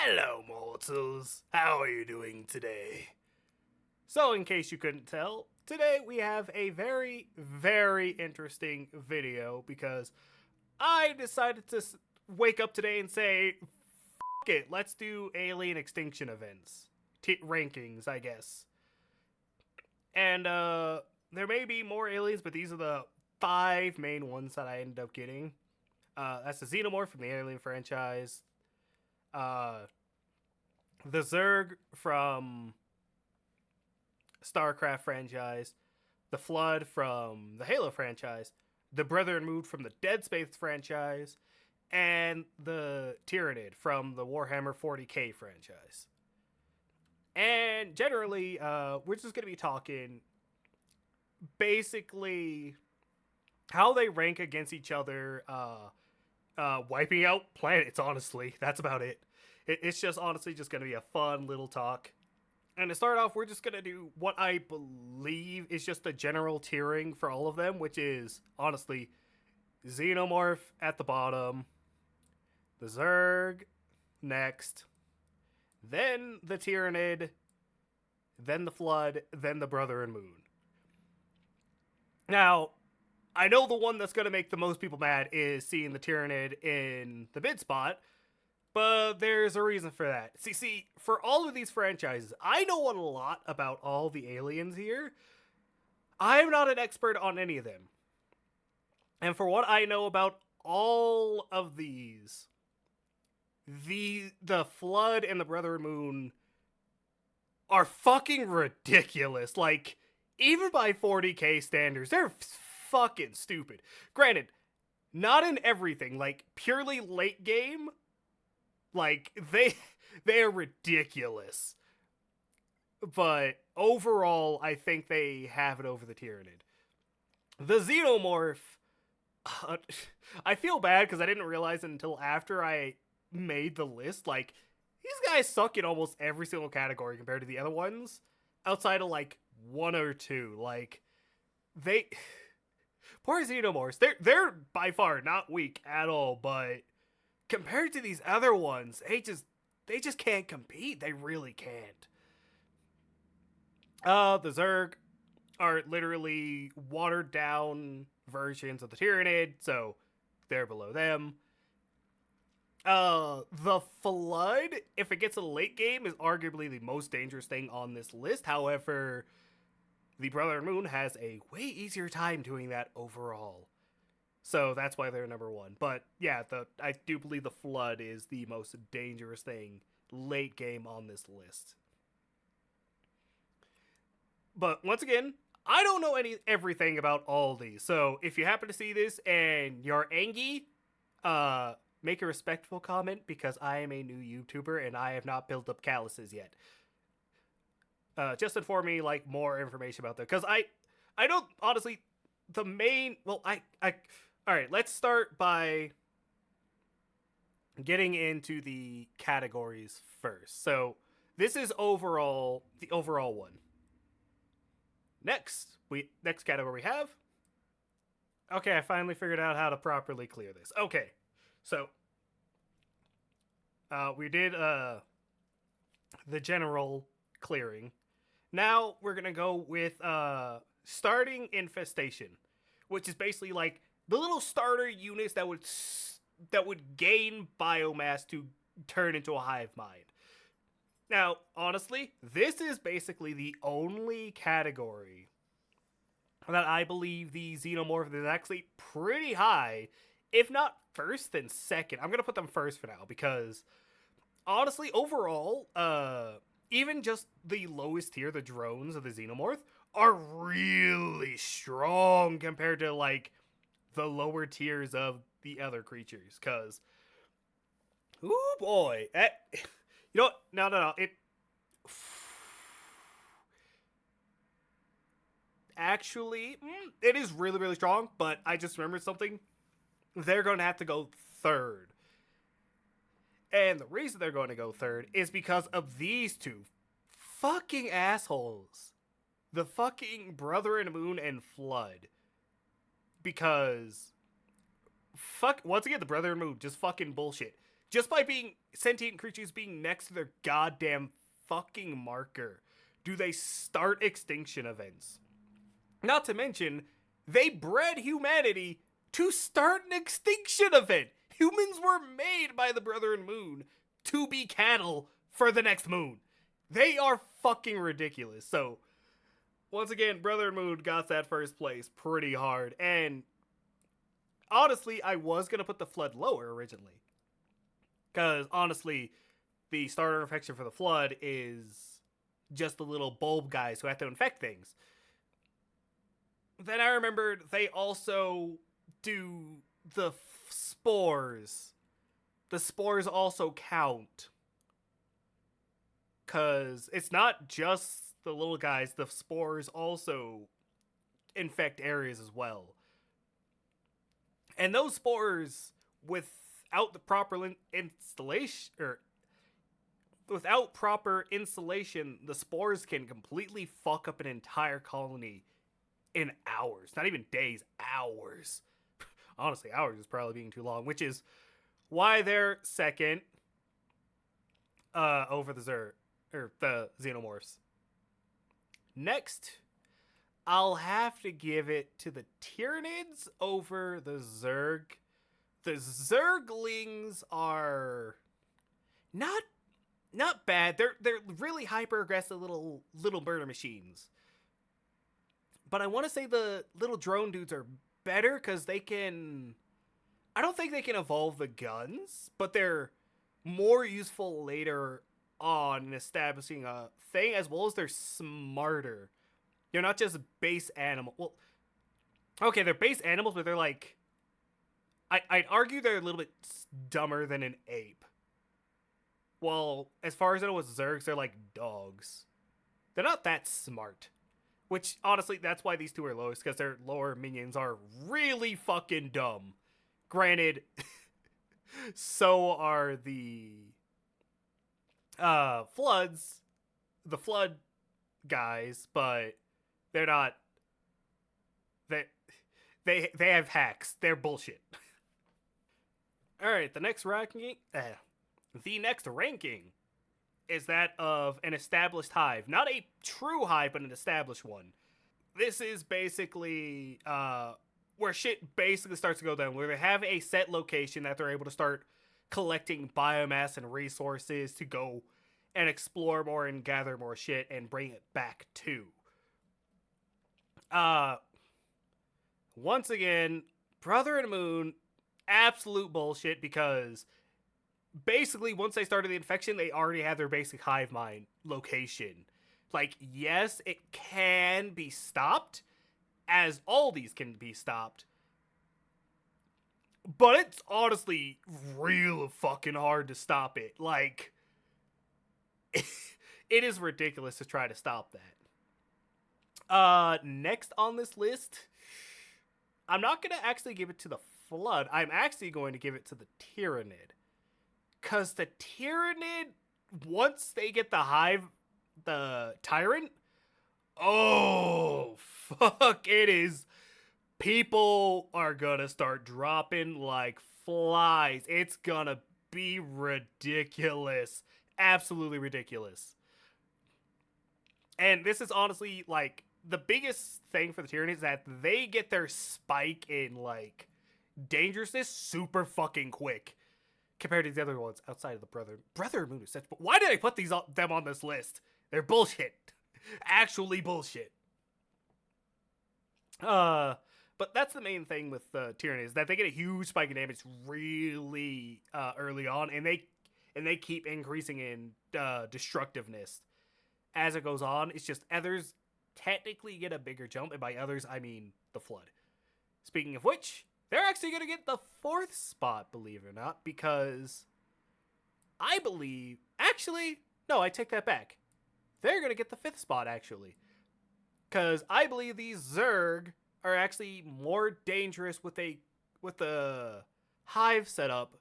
Hello, mortals. How are you doing today? So, in case you couldn't tell, today we have a very, very interesting video because I decided to wake up today and say, F it, let's do alien extinction events. Rankings, I guess. And, there may be more aliens, but these are the 5 main ones that I ended up getting. That's the Xenomorph from the Alien franchise. The Zerg from StarCraft franchise, the Flood from the Halo franchise, the Brethren Mood from the Dead Space franchise, and the Tyranid from the Warhammer 40k franchise. And generally, we're just going to be talking basically how they rank against each other, wiping out planets, honestly. That's about it. It's just honestly just going to be a fun little talk. And to start off, we're just going to do what I believe is just a general tiering for all of them, which is, honestly, Xenomorph at the bottom, the Zerg next, then the Tyranid, then the Flood, then the Brethren Moon. Now, I know the one that's going to make the most people mad is seeing the Tyranid in the mid spot, but there's a reason for that. See, for all of these franchises, I know a lot about all the aliens here. I'm not an expert on any of them. And for what I know about all of these, the Flood and the Brethren Moon are fucking ridiculous. Like, even by 40k standards, they're fucking stupid. Granted, not in everything. Like, purely late game, like, they're ridiculous. But overall, I think they have it over the Tyranid. The Xenomorph, I feel bad because I didn't realize it until after I made the list. Like, these guys suck in almost every single category compared to the other ones. Outside of, like, 1 or 2. Like, poor Xenomorphs, they're by far not weak at all, but compared to these other ones, they just can't compete. They really can't. The Zerg are literally watered down versions of the Tyranid, so they're below them. The Flood, if it gets a late game, is arguably the most dangerous thing on this list. However, the Brethren Moon has a way easier time doing that overall. So that's why they're number 1. But yeah, I do believe the Flood is the most dangerous thing late game on this list. But once again, I don't know everything about all these. So if you happen to see this and you're angry, make a respectful comment because I am a new YouTuber and I have not built up calluses yet. Just inform me like more information about that because I don't honestly the main. Well, all right, let's start by getting into the categories first. So this is the overall one. Next category we have. Okay, I finally figured out how to properly clear this. Okay, so we did the general clearing. Now we're gonna go with starting Infestation, which is basically like the little starter units that would gain biomass to turn into a hive mind. Now, honestly, this is basically the only category that I believe the Xenomorph is actually pretty high, if not first, then second. I'm gonna put them first for now because honestly, overall, even just the lowest tier, the drones of the Xenomorph, are really strong compared to like the lower tiers of the other creatures, because oh boy, you know what? No, actually, it is really, really strong, but I just remembered something. They're going to have to go third. And the reason they're going to go third is because of these two fucking assholes. The fucking Brethren Moon and Flood. Because once again, the Brethren Moon, just fucking bullshit. Just by being sentient creatures being next to their goddamn fucking marker, do they start extinction events. Not to mention, they bred humanity to start an extinction event. Humans were made by the Brethren Moon to be cattle for the next moon. They are fucking ridiculous. So, once again, Brethren Moon got that first place pretty hard. And honestly, I was going to put the Flood lower originally. Because honestly, the starter infection for the Flood is just the little bulb guys who have to infect things. Then I remembered they also do the spores. The spores also count. Because it's not just the little guys, the spores also infect areas as well. And those spores, without the proper installation, or without proper insulation, the spores can completely fuck up an entire colony in hours. Not even days, hours. Honestly, hours is probably being too long, which is why they're second over the Zerg, or the Xenomorphs. Next, I'll have to give it to the Tyranids over the Zerg. The Zerglings are not bad. They're really hyper aggressive little murder machines. But I want to say the little drone dudes are better because they can. I don't think they can evolve the guns, but they're more useful later on in establishing a thing, as well as they're smarter. They're not just base animal. Well, okay, they're base animals, but they're like, I'd argue they're a little bit dumber than an ape. Well, as far as I know with Zergs, they're like dogs. They're not that smart. Which, honestly, that's why these two are lowest, because their lower minions are really fucking dumb. Granted, so are the Floods, the Flood guys, but they're not. They have hacks. They're bullshit. All right, the next ranking is that of an established hive, not a true hive, but an established one. This is basically where shit basically starts to go down, where they have a set location that they're able to start collecting biomass and resources to go and explore more and gather more shit and bring it back to. Once again, Brother and Moon, absolute bullshit, because basically once they started the infection, they already had their basic hive mind location. Like, yes, it can be stopped, as all these can be stopped, but it's honestly real fucking hard to stop it. Like, it is ridiculous to try to stop that. Next on this list, I'm not going to actually give it to the Flood. I'm actually going to give it to the Tyranid. Because the Tyranid, once they get the hive, the Tyrant, oh, fuck, it is. People are going to start dropping like flies. It's going to be ridiculous. Absolutely ridiculous. And this is honestly, like, the biggest thing for the Tyranids is that they get their spike in, like, dangerousness super fucking quick compared to the other ones outside of the Brother Moon is such. But why did I put them on this list? They're bullshit. Actually bullshit. But that's the main thing with Tyranids, is that they get a huge spike in damage really early on, and they keep increasing in destructiveness as it goes on. It's just others technically get a bigger jump, and by others I mean the Flood. Speaking of which, they're actually going to get the 4th spot, believe it or not, because I believe... Actually, no, I take that back. They're going to get the 5th spot, actually. Because I believe these Zerg are actually more dangerous with the hive setup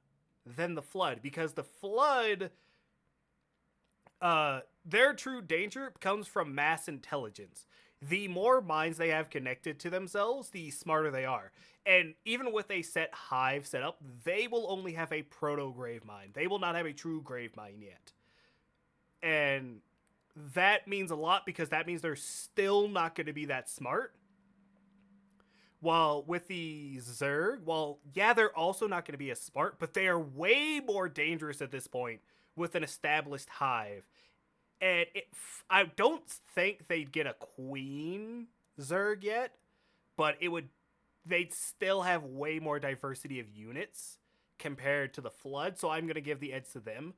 than the Flood. Because the Flood, their true danger comes from mass intelligence. the more minds they have connected to themselves, the smarter they are. And even with a set hive set up, they will only have a proto grave mind. They will not have a true grave mind yet. And that means a lot because that means they're still not going to be that smart. While with the Zerg, they're also not going to be as smart, but they are way more dangerous at this point with an established hive. And I don't think they'd get a queen Zerg yet, but they'd still have way more diversity of units compared to the Flood, so I'm going to give the edge to them.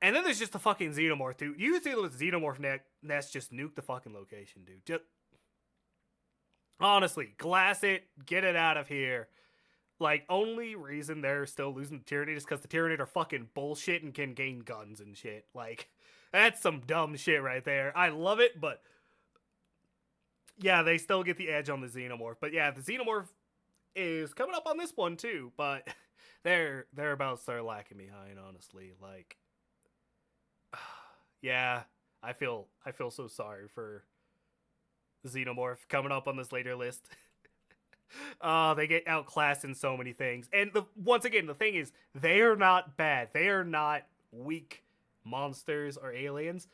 And then there's just the fucking Xenomorph, dude. You see those Xenomorph nests just nuke the fucking location, dude. Just honestly, glass it, get it out of here. Like, only reason they're still losing the Tyranid is because the Tyranid are fucking bullshit and can gain guns and shit. Like, that's some dumb shit right there. I love it, but yeah, they still get the edge on the Xenomorph. But yeah, the Xenomorph is coming up on this one too, but they're about to start lacking behind, honestly. Like, yeah, I feel so sorry for Xenomorph coming up on this later list. They get outclassed in so many things. And once again, the thing is, they are not bad. They are not weak monsters or aliens.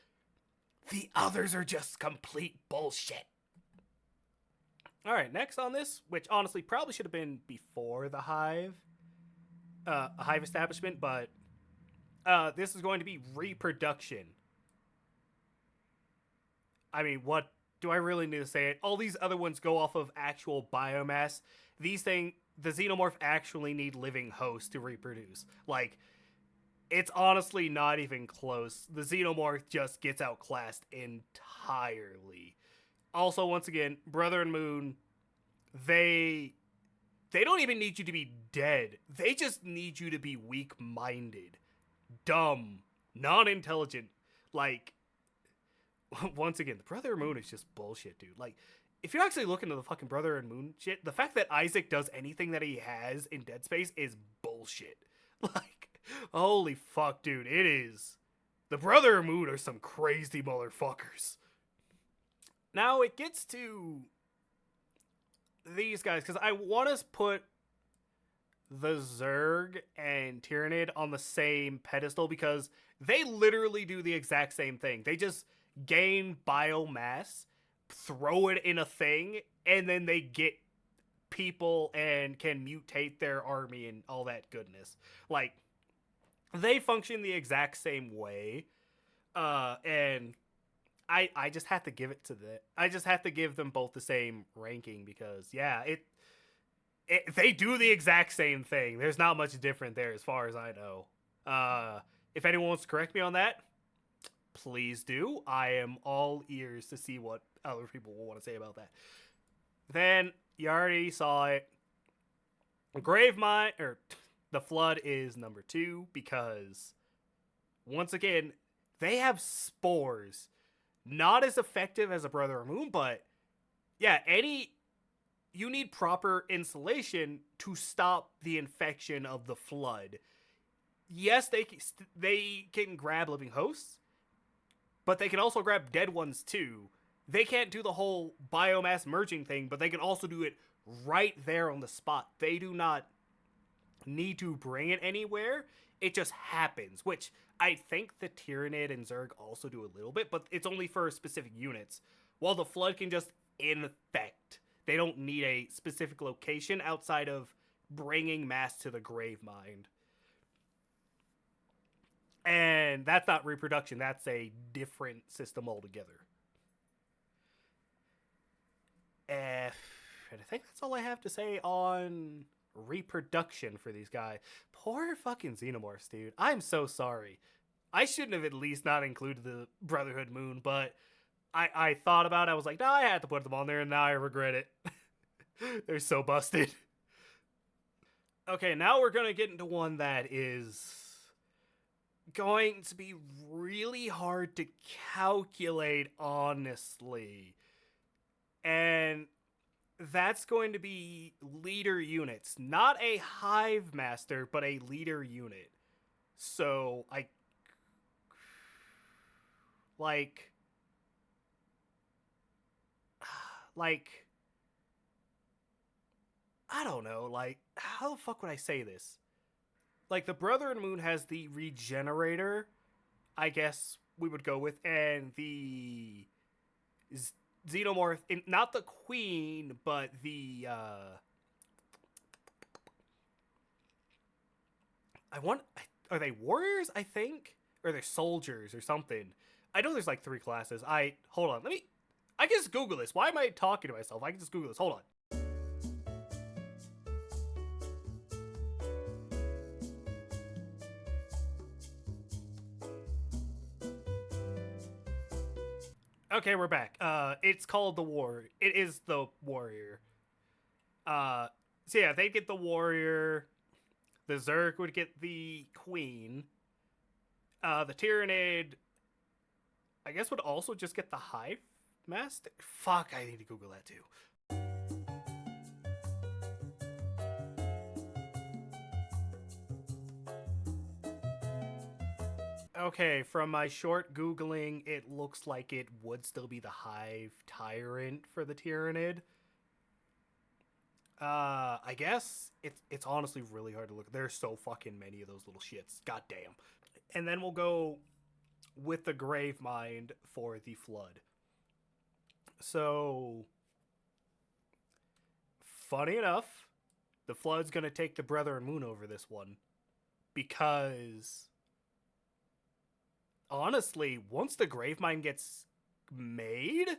The others are just complete bullshit. Alright, next on this, which honestly probably should have been before the Hive establishment, but this is going to be Reproduction. I mean, what do I really need to say it? All these other ones go off of actual biomass. The Xenomorph actually need living hosts to reproduce. Like, it's honestly not even close. The Xenomorph just gets outclassed entirely. Also, once again, Brother and Moon, they don't even need you to be dead. They just need you to be weak-minded, dumb, non-intelligent. Like, once again, the Brother and Moon is just bullshit, dude. Like, if you actually look into the fucking Brother and Moon shit, the fact that Isaac does anything that he has in Dead Space is bullshit. Like, holy fuck, dude, it is. The Brother and Moon are some crazy motherfuckers. Now it gets to these guys, because I want to put the Zerg and Tyranid on the same pedestal, because they literally do the exact same thing. They just gain biomass, throw it in a thing, and then they get people and can mutate their army and all that goodness. Like, they function the exact same way, and I just have to give it to I just have to give them both the same ranking, because yeah, they do the exact same thing. There's not much different there as far as I know. If anyone wants to correct me on that, please do. I am all ears to see what other people will want to say about that. Then you already saw it. Gravemind, or the Flood, is number 2 because once again, they have spores. Not as effective as a Brother of Moon, but yeah, you need proper insulation to stop the infection of the Flood. Yes, they can grab living hosts, but they can also grab dead ones too. They can't do the whole biomass merging thing, but they can also do it right there on the spot. They do not need to bring it anywhere. It just happens, which I think the Tyranid and Zerg also do a little bit, but it's only for specific units. While the Flood can just infect. They don't need a specific location outside of bringing mass to the Gravemind. And that's not Reproduction. That's a different system altogether. And I think that's all I have to say on Reproduction for these guys. Poor fucking Xenomorphs, dude. I'm so sorry. I shouldn't have at least not included the Brotherhood Moon, but I thought about it. I was like, no, I had to put them on there, and now I regret it. They're so busted. Okay, now we're going to get into one that is going to be really hard to calculate, honestly. And that's going to be leader units. Not a Hive Master, but a leader unit. So, like, I don't know, like, how the fuck would I say this? Like, the Brother and Moon has the Regenerator, I guess we would go with, and the Xenomorph, not the Queen, but the, are they warriors, I think? Or they're soldiers or something. I know there's like 3 classes. Hold on, I can just Google this. Why am I talking to myself? I can just Google this. Hold on. Okay, we're back. It's called the War. It is the Warrior. So yeah, they get the Warrior. The Zerg would get the Queen. The Tyranid, I guess, would also just get the Hive Master. Fuck, I need to Google that too. Okay, from my short Googling, it looks like it would still be the Hive Tyrant for the Tyranid. I guess it's honestly really hard to look. There's so fucking many of those little shits. God damn. And then we'll go with the Gravemind for the Flood. So, funny enough, the Flood's gonna take the Brother and Moon over this one. Because, honestly, once the Gravemind gets made,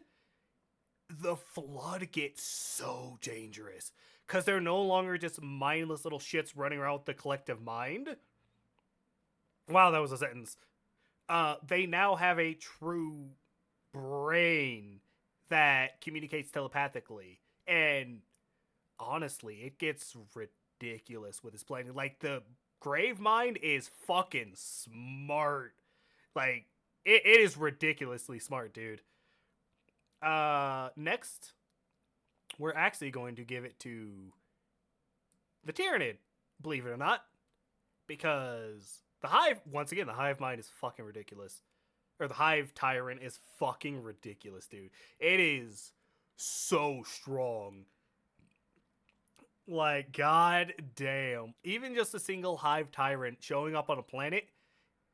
the Flood gets so dangerous. Because they're no longer just mindless little shits running around with the collective mind. Wow, that was a sentence. They now have a true brain that communicates telepathically. And honestly, it gets ridiculous with his planning. Like, the Gravemind is fucking smart. Like, it is ridiculously smart, dude. Next, we're actually going to give it to the Tyranid, believe it or not. Because the Hive, once again, the Hive Mind is fucking ridiculous. Or the Hive Tyrant is fucking ridiculous, dude. It is so strong. Like, god damn. Even just a single Hive Tyrant showing up on a planet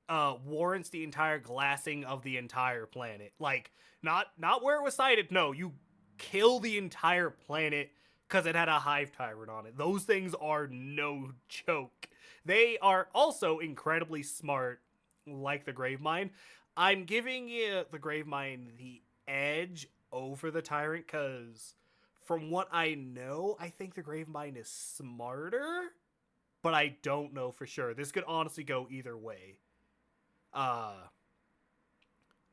warrants the entire glassing of the entire planet. Like, not where it was sighted. No, you kill the entire planet because it had a Hive Tyrant on it. Those things are no joke. They are also incredibly smart, like the Gravemind. I'm giving you the Gravemind the edge over the Tyrant because, from what I know, I think the Gravemind is smarter, but I don't know for sure. This could honestly go either way.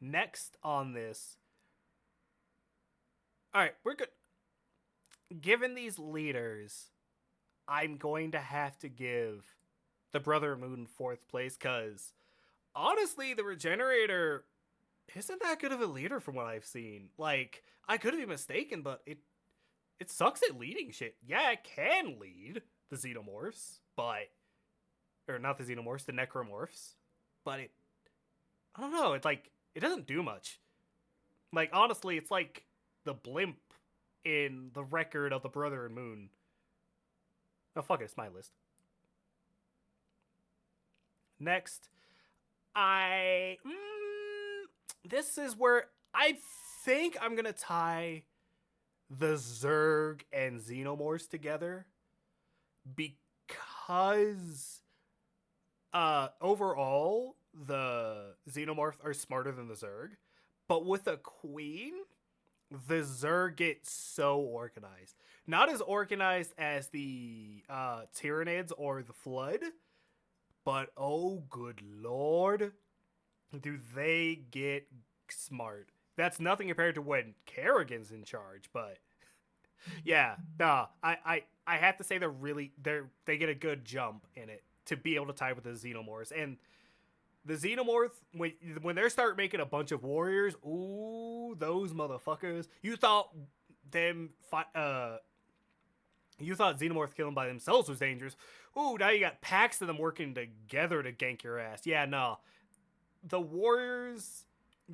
Next on this. Alright, we're good. Given these leaders, I'm going to have to give the Brother Moon 4th place, because honestly, the Regenerator isn't that good of a leader from what I've seen. Like, I could be mistaken, but it sucks at leading shit. Yeah, it can lead the Xenomorphs, but... Or not the Xenomorphs, the Necromorphs. But I don't know, it's like, it doesn't do much. Like, honestly, it's like the blimp in the record of the Brother and Moon. Oh, fuck it, it's my list. Next, this is where I think I'm gonna tie the Zerg and Xenomorphs together. Because, overall, the Xenomorphs are smarter than the Zerg. But with a Queen, the Zerg get so organized. Not as organized as the Tyranids or the Flood, but oh good lord, do they get smart. That's nothing compared to when Kerrigan's in charge, but yeah, nah, I have to say they get a good jump in it to be able to tie with the Xenomorphs. And the Xenomorph, when they start making a bunch of warriors, ooh, those motherfuckers. You thought Xenomorph killing by themselves was dangerous. Ooh, now you got packs of them working together to gank your ass. Yeah, no. The warriors,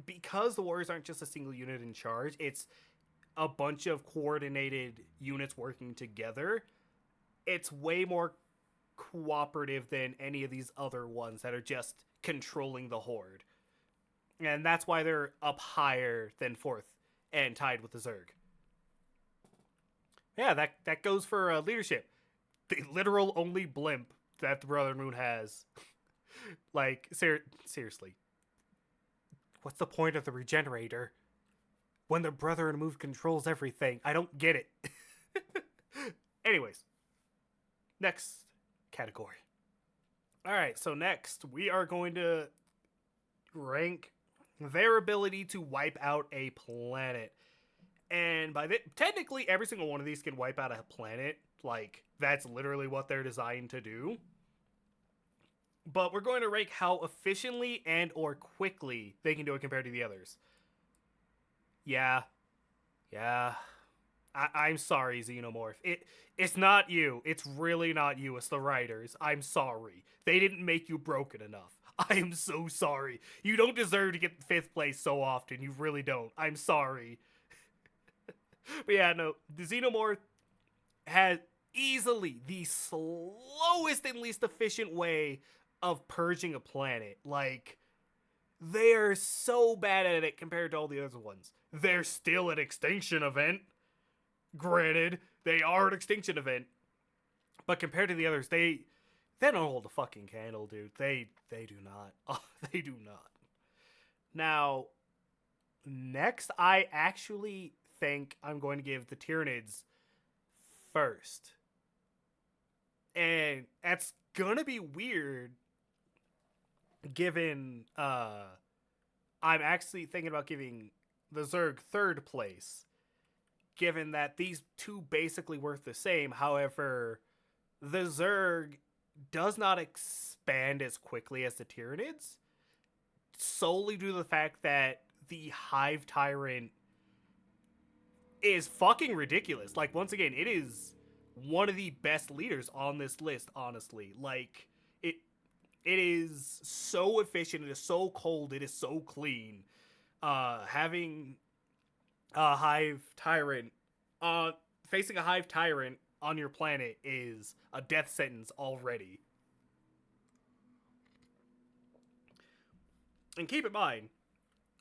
because the warriors aren't just a single unit in charge, it's a bunch of coordinated units working together, it's way more cooperative than any of these other ones that are just controlling the horde. And that's why they're up higher than 4th and tied with the Zerg. Yeah, that goes for leadership. The literal only blimp that the Brother Moon has. Like, seriously. What's the point of the regenerator when the Brother Moon controls everything? I don't get it. Anyways, next category. Alright, so next we are going to rank their ability to wipe out a planet. And by technically every single one of these can wipe out a planet. Like, that's literally what they're designed to do. But we're going to rank how efficiently and or quickly they can do it compared to the others. Yeah. I'm sorry, Xenomorph. It's not you. It's really not you. It's the writers. I'm sorry. They didn't make you broken enough. I am so sorry. You don't deserve to get 5th place so often. You really don't. I'm sorry. But yeah, no. The Xenomorph has easily the slowest and least efficient way of purging a planet. Like, they are so bad at it compared to all the other ones. They're still an Extinction event. Granted, they are an Extinction event. But compared to the others, they don't hold a fucking candle, dude. They do not. Oh, they do not. Now, next, I actually think I'm going to give the Tyranids first. And that's gonna be weird, given I'm actually thinking about giving the Zerg 3rd place, given that these two basically work the same. However, the Zerg does not expand as quickly as the Tyranids, solely due to the fact that the Hive Tyrant is fucking ridiculous. Like, once again, it is one of the best leaders on this list, honestly. Like, it is so efficient, it is so cold, it is so clean. Having a Hive Tyrant, facing a Hive Tyrant on your planet is a death sentence already. And keep in mind,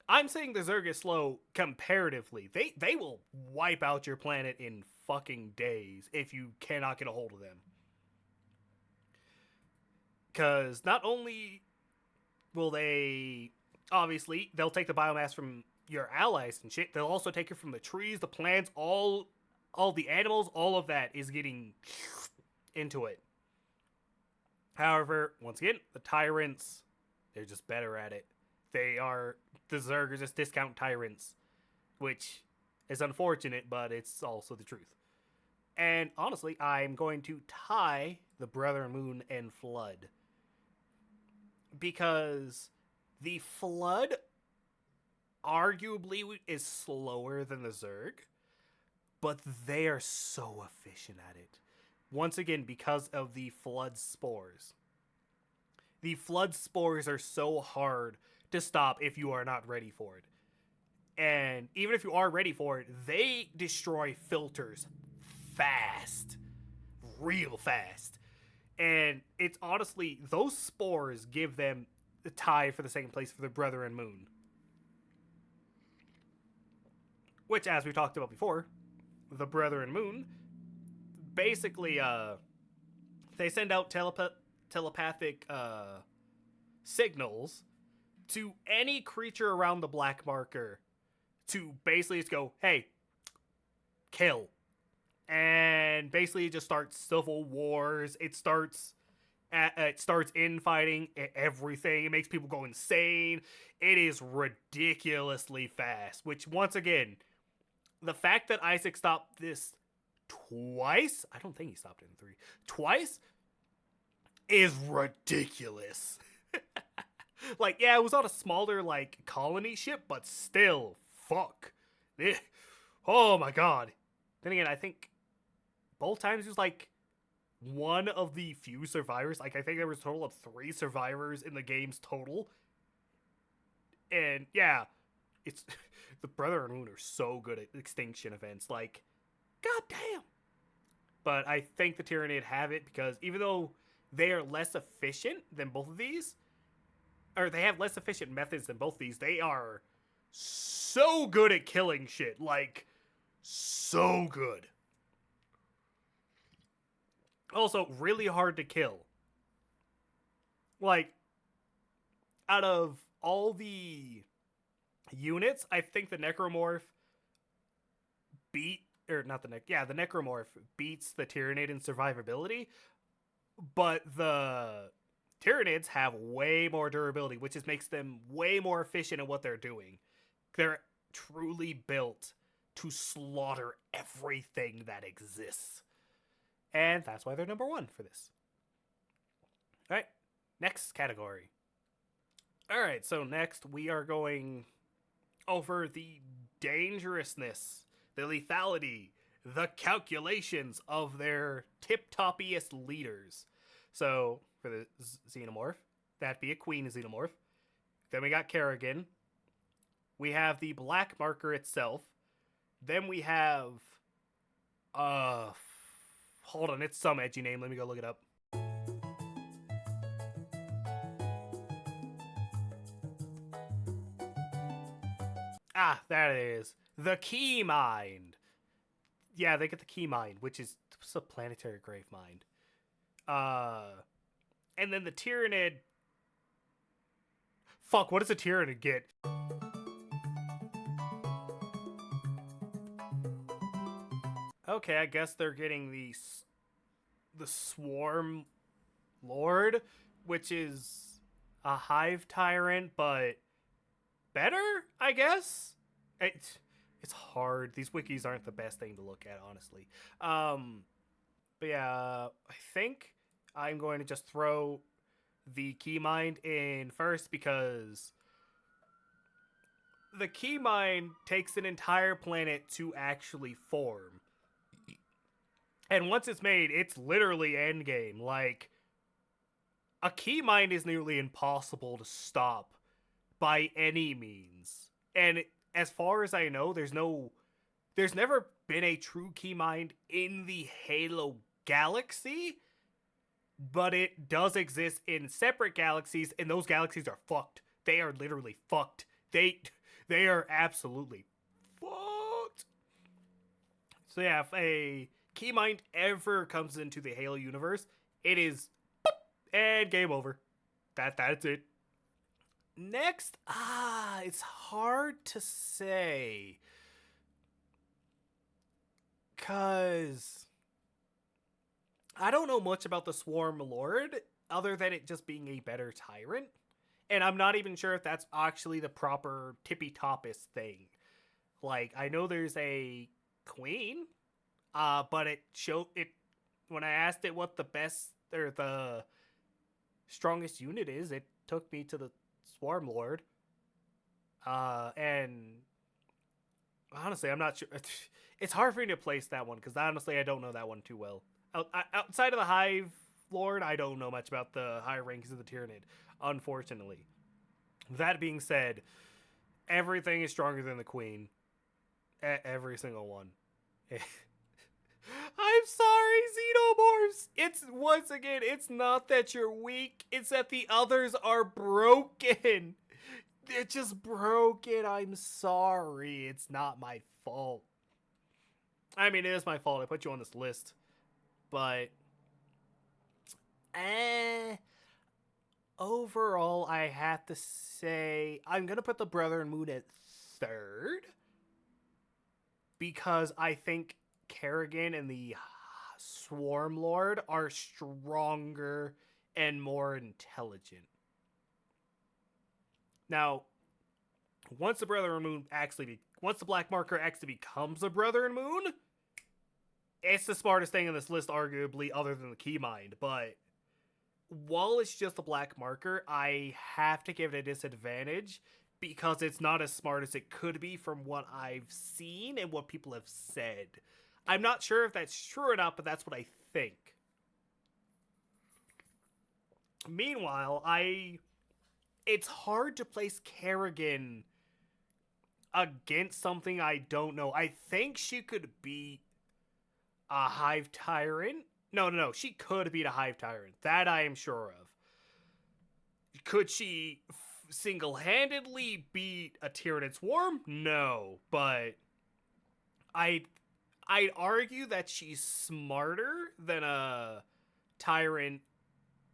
I'm saying the Zerg is slow comparatively. They will wipe out your planet in fucking days if you cannot get a hold of them. Because not only will they, obviously, they'll take the biomass from your allies and shit, they'll also take it from the trees, the plants, all the animals, all of that is getting into it. However, once again, the Tyrants, they're just better at it. The Zerg are just discount Tyrants, which is unfortunate, but it's also the truth. And honestly, I'm going to tie the Brother Moon and Flood, because the Flood arguably is slower than the Zerg, but they are so efficient at it. Once again, because of the Flood spores. The Flood spores are so hard to stop if you are not ready for it. And even if you are ready for it, they destroy filters fast. Real fast. And it's honestly, those spores give them the tie for the 2nd place for the Brother and Moon. Which, as we talked about before, the Brother and Moon, basically, they send out telepathic signals to any creature around the black marker to basically just go, hey, kill. And basically it just starts civil wars. It starts infighting, everything. It makes people go insane. It is ridiculously fast, which, once again, the fact that Isaac stopped this twice, I don't think he stopped it in 3, twice, is ridiculous. Like, yeah, it was on a smaller, like, colony ship, but still, fuck. Oh my god. Then again, I think both times he was, like, one of the few survivors. Like, I think there was a total of 3 survivors in the game's total. And, yeah, it's the Brother Moon are so good at Extinction events. Like, goddamn. But I think the Tyranid have it because even though they are less efficient than both of these, or they have less efficient methods than both of these, they are so good at killing shit. Like, so good. Also, really hard to kill. Like, out of all the units, I think the Necromorph the Necromorph beats the Tyranid in survivability, but the Tyranids have way more durability, which just makes them way more efficient in what they're doing. They're truly built to slaughter everything that exists. And that's why they're number 1 for this. Alright, next category. Alright, so next we are going over the dangerousness, the lethality, the calculations of their tip-toppiest leaders. So, for the Xenomorph, that'd be a Queen Xenomorph. Then we got Kerrigan. We have the Black Marker itself. Then we have... hold on, it's some edgy name. Let me go look it up. Ah, that is. The Key Mind. Yeah, they get the Key Mind, which is a planetary grave mind. And then the Tyranid... Fuck, what does a Tyranid get? Okay, I guess they're getting the Swarm Lord, which is a Hive Tyrant, but better, I guess? It's hard. These wikis aren't the best thing to look at, honestly. But yeah, I think I'm going to just throw the Keymind in first because the Keymind takes an entire planet to actually form. And once it's made, it's literally endgame. Like, a Keymind is nearly impossible to stop by any means. And as far as I know, there's never been a true Keymind in the Halo galaxy, but it does exist in separate galaxies, and those galaxies are fucked. They are literally fucked. They are absolutely fucked. So yeah, if a Keymind ever comes into the Halo universe, it is and game over. That's it. Next, it's hard to say. 'Cause I don't know much about the Swarm Lord, other than it just being a better tyrant. And I'm not even sure if that's actually the proper tippy-toppest thing. Like, I know there's a queen, but it when I asked it what the best, or the strongest unit is, it took me to the Swarm Lord. And honestly, I'm not sure. It's hard for me to place that one, because honestly, I don't know that one too well. Outside of the Hive Lord, I don't know much about the higher rankings of the Tyranid, unfortunately. That being said, everything is stronger than the Queen. Every single one. I'm sorry, Xenomorphs! Once again, it's not that you're weak, it's that the others are broken. They're just broken. I'm sorry. It's not my fault. I mean, it is my fault. I put you on this list. But overall, I have to say I'm going to put the Brother and Moon at 3rd. Because I think Kerrigan and the Swarm Lord are stronger and more intelligent. Now, once the Black Marker actually becomes a Brother and Moon, it's the smartest thing in this list, arguably, other than the Keymind. But while it's just the Black Marker, I have to give it a disadvantage because it's not as smart as it could be from what I've seen and what people have said. I'm not sure if that's true or not, but that's what I think. Meanwhile, it's hard to place Kerrigan against something I don't know. I think she could beat a Hive Tyrant. No. She could beat a Hive Tyrant. That I am sure of. Could she single-handedly beat a Tyranid Swarm? No, but I'd argue that she's smarter than a Tyrant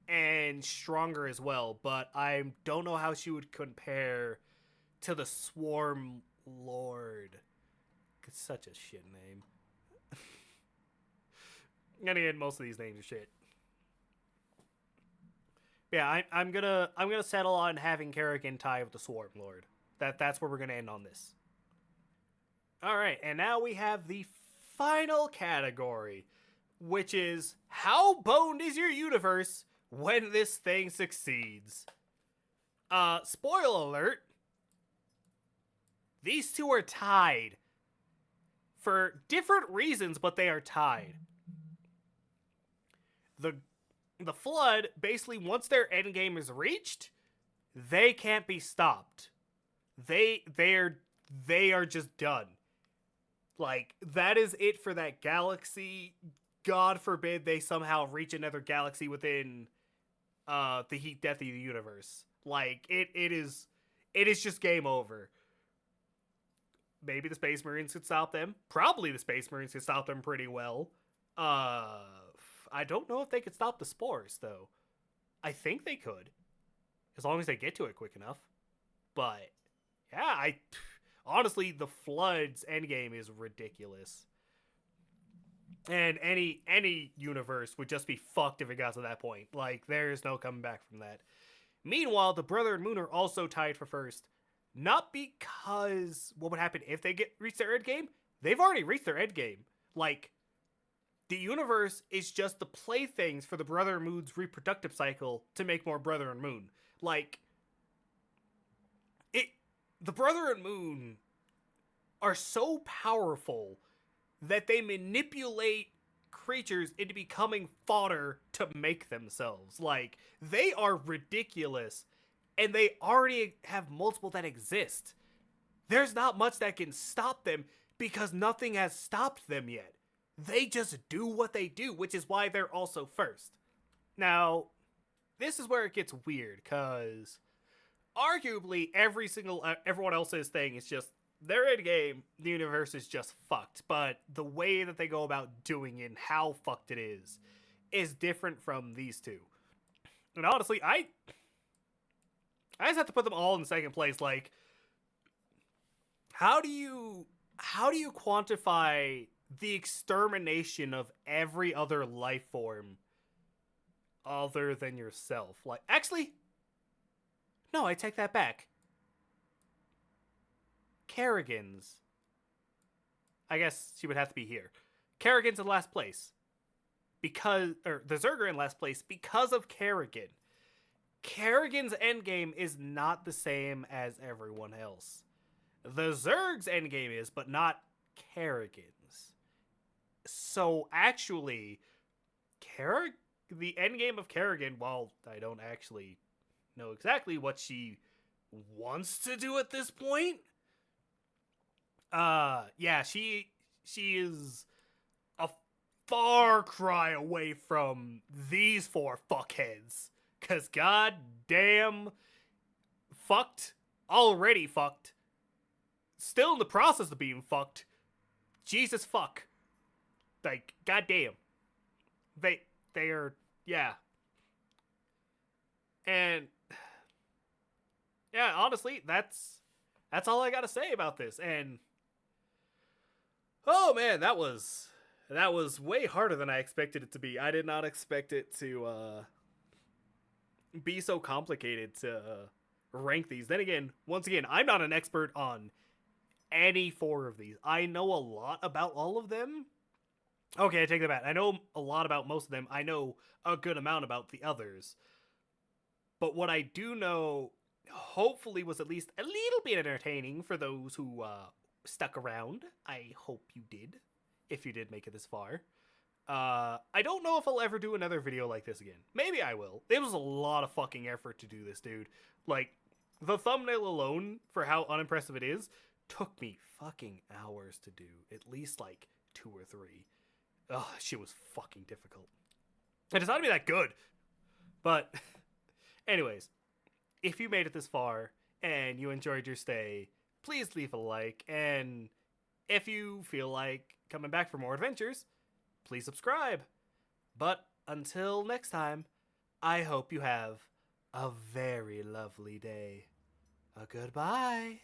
and stronger as well, but I don't know how she would compare to the Swarm Lord. It's such a shit name. And again, most of these names are shit. Yeah, I'm gonna settle on having Kerrigan tie with the Swarm Lord. That's where we're gonna end on this. All right, and now we have the final category, which is how boned is your universe when this thing succeeds? Spoiler alert. These two are tied for different reasons, but they are tied. The Flood, basically, once their endgame is reached, they can't be stopped. They are just done. Like, that is it for that galaxy. God forbid they somehow reach another galaxy within the heat death of the universe. Like, it is just game over. Maybe the Space Marines could stop them. Probably the Space Marines could stop them pretty well. I don't know if they could stop the spores, though. I think they could. As long as they get to it quick enough. But, yeah, honestly, the Flood's endgame is ridiculous. And any universe would just be fucked if it got to that point. Like, there's no coming back from that. Meanwhile, the Brother and Moon are also tied for first. Not because what would happen if they reach their endgame. They've already reached their endgame. Like, the universe is just the playthings for the Brother and Moon's reproductive cycle to make more Brother and Moon. Like, the Brother and Moon are so powerful that they manipulate creatures into becoming fodder to make themselves. Like, they are ridiculous, and they already have multiple that exist. There's not much that can stop them because nothing has stopped them yet. They just do what they do, which is why they're also first. Now, this is where it gets weird, because arguably everyone else's thing is just their end game, the universe is just fucked. But the way that they go about doing it and how fucked it is different from these two. And honestly, I just have to put them all in second place. Like, how do you quantify the extermination of every other life form other than yourself? Like, actually, no, I take that back. Kerrigan's. I guess she would have to be here. Kerrigan's in last place. The Zerg are in last place because of Kerrigan. Kerrigan's endgame is not the same as everyone else. The Zerg's endgame is, but not Kerrigan's. So actually, the endgame of Kerrigan, while I don't actually know exactly what she wants to do at this point, yeah, she is a far cry away from these four fuckheads. 'Cause goddamn, fucked, already fucked, still in the process of being fucked. Jesus fuck. Like, goddamn. They are, yeah. And, yeah, honestly, that's all I gotta say about this. And, oh man, that was way harder than I expected it to be. I did not expect it to, be so complicated to rank these. Then again, once again, I'm not an expert on any four of these. I know a lot about all of them. Okay, I take that back. I know a lot about most of them. I know a good amount about the others. But what I do know, hopefully, was at least a little bit entertaining for those who stuck around. I hope you did, if you did make it this far. I don't know if I'll ever do another video like this again. Maybe I will. It was a lot of fucking effort to do this, dude. Like, the thumbnail alone, for how unimpressive it is, took me fucking hours to do, at least like 2 or 3. Ugh, she was fucking difficult. And it's not to be that good. But, anyways, if you made it this far and you enjoyed your stay, please leave a like. And if you feel like coming back for more adventures, please subscribe. But until next time, I hope you have a very lovely day. Goodbye.